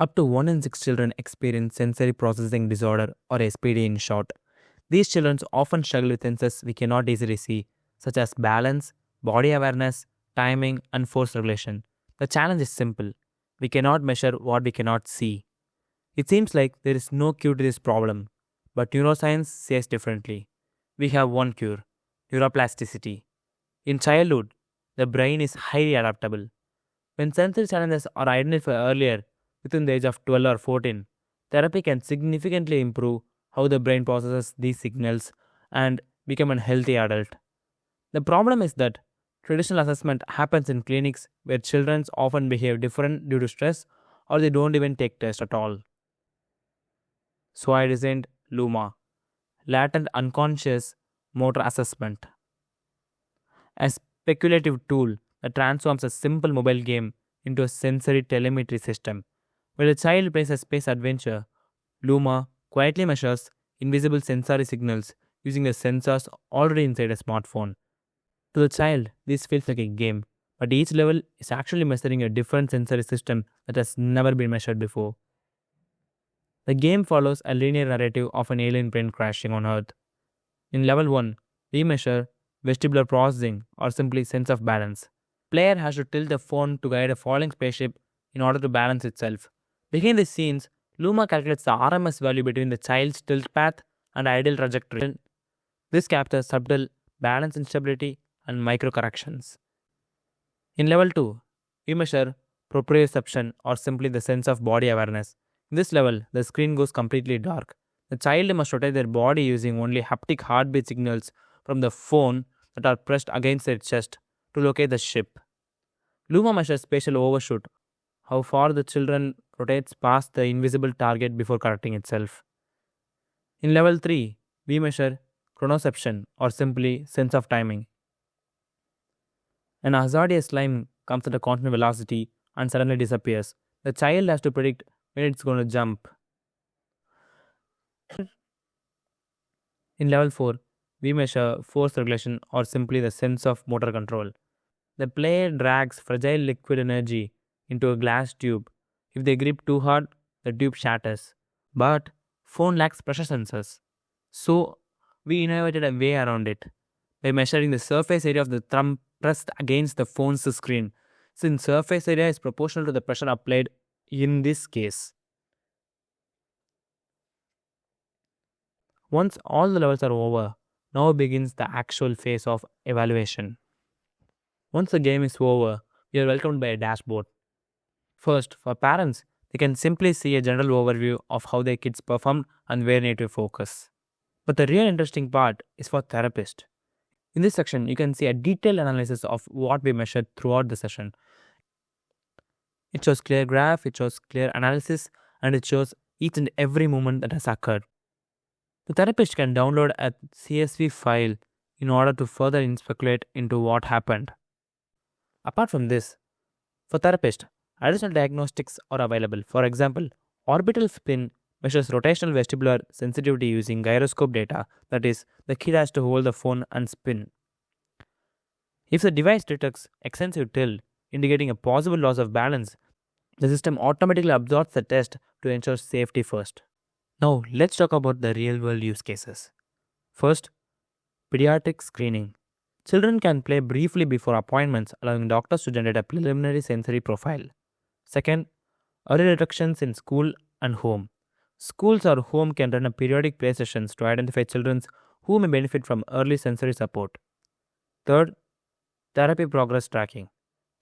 Up to 1 in 6 children experience sensory processing disorder or SPD in short. These children often struggle with senses we cannot easily see, such as balance, body awareness, timing, and force regulation. The challenge is simple. We cannot measure what we cannot see. It seems like there is no cure to this problem, but neuroscience says differently. We have one cure: neuroplasticity. In childhood, the brain is highly adaptable. When sensory challenges are identified earlier, within the age of 12 or 14, therapy can significantly improve how the brain processes these signals and become a healthy adult. The problem is that traditional assessment happens in clinics where children often behave different due to stress or they don't even take tests at all. So I designed Luma, latent unconscious motor assessment, a speculative tool that transforms a simple mobile game into a sensory telemetry system. When a child plays a space adventure, Luma quietly measures invisible sensory signals using the sensors already inside a smartphone. To the child, this feels like a game, but each level is actually measuring a different sensory system that has never been measured before. The game follows a linear narrative of an alien plane crashing on Earth. In level 1, we measure vestibular processing or simply sense of balance. Player has to tilt the phone to guide a falling spaceship in order to balance itself. Behind the scenes, Luma calculates the RMS value between the child's tilt path and ideal trajectory. This captures subtle balance instability and micro corrections. In level 2, we measure proprioception or simply the sense of body awareness. In this level, the screen goes completely dark. The child must rotate their body using only haptic heartbeat signals from the phone that are pressed against their chest to locate the ship. Luma measures spatial overshoot, how far the children rotates past the invisible target before correcting itself. In level 3, we measure chronoception or simply sense of timing. An hazardous slime comes at a constant velocity and suddenly disappears. The child has to predict when it's going to jump. In level 4, we measure force regulation or simply the sense of motor control. The player drags fragile liquid energy into a glass tube. If they grip too hard, the tube shatters. But phone lacks pressure sensors. So we innovated a way around it by measuring the surface area of the thumb pressed against the phone's screen, since surface area is proportional to the pressure applied in this case. Once all the levels are over, now begins the actual phase of evaluation. Once the game is over, you are welcomed by a dashboard. First, for parents, they can simply see a general overview of how their kids performed and where they need to focus. But the real interesting part is for therapists. In this section, you can see a detailed analysis of what we measured throughout the session. It shows clear graph, it shows clear analysis, and it shows each and every movement that has occurred. The therapist can download a CSV file in order to further speculate into what happened. Apart from this, for therapists, additional diagnostics are available. For example, orbital spin measures rotational vestibular sensitivity using gyroscope data, that is, the kid has to hold the phone and spin. If the device detects excessive tilt, indicating a possible loss of balance, the system automatically absorbs the test to ensure safety first. Now, let's talk about the real world use cases. First, pediatric screening. Children can play briefly before appointments, allowing doctors to generate a preliminary sensory profile. Second, early detections in school and home. Schools or home can run a periodic play sessions to identify children who may benefit from early sensory support. Third, therapy progress tracking.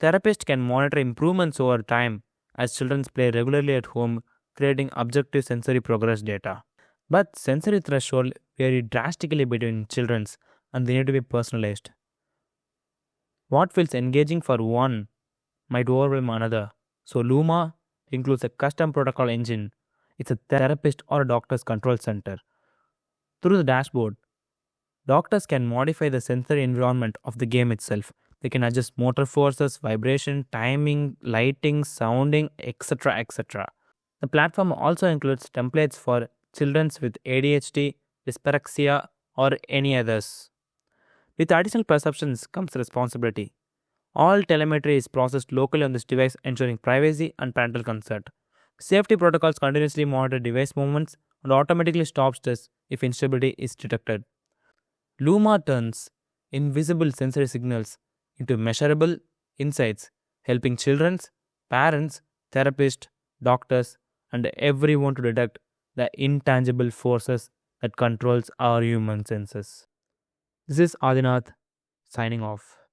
Therapists can monitor improvements over time as children play regularly at home, creating objective sensory progress data. But sensory thresholds vary drastically between children and they need to be personalized. What feels engaging for one might overwhelm another. So Luma includes a custom protocol engine. It's a therapist or a doctor's control center. Through the dashboard, doctors can modify the sensory environment of the game itself. They can adjust motor forces, vibration, timing, lighting, sounding, etc. etc. The platform also includes templates for children with ADHD, dyspraxia, or any others. With additional perceptions comes responsibility. All telemetry is processed locally on this device, ensuring privacy and parental consent. Safety protocols continuously monitor device movements and automatically stop stress if instability is detected. Luma turns invisible sensory signals into measurable insights, helping children, parents, therapists, doctors, and everyone to detect the intangible forces that controls our human senses. This is Adinath signing off.